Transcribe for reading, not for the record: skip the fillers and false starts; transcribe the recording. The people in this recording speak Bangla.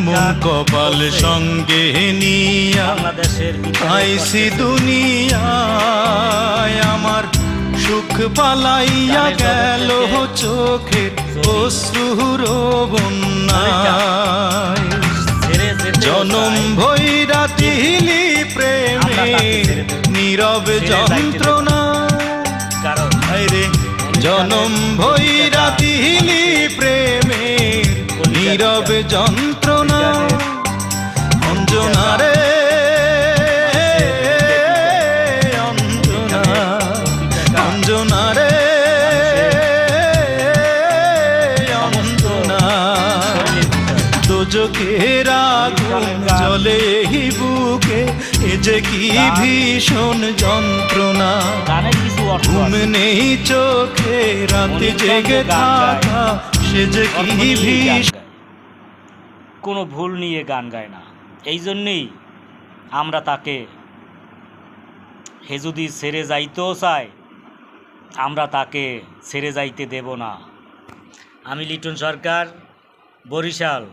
এমন কপাল সঙ্গে নিয়া আইসি দুনিয়ায়, আমার সুখ পালাইয়া গেল চোখের অশ্রুর বন্যায়। জনম ভৈরা তিলি প্রেমে নীরব যন্ত্রণা, রে জনম ভৈরা তিলি প্রেমে নীরব যন্ত্রণা। অঞ্জনা রে অঞ্জনা, অঞ্জনা রে অঞ্জনা, দোজখের আগুন জ্বলে এই বুকে, এ যে কি ভীষণ যন্ত্রণা। ঘুম নেই চোখে রাতে জেগে থাকা, সে যে কি ভীষণ। কোনো ভুল নিয়ে গান গায় না, এই জন্যেই আমরা তাকে, হে যদি ছেড়ে যাইতেও চায় আমরা তাকে ছেড়ে যাইতে দেব না। আমি লিটন সরকার, বরিশাল।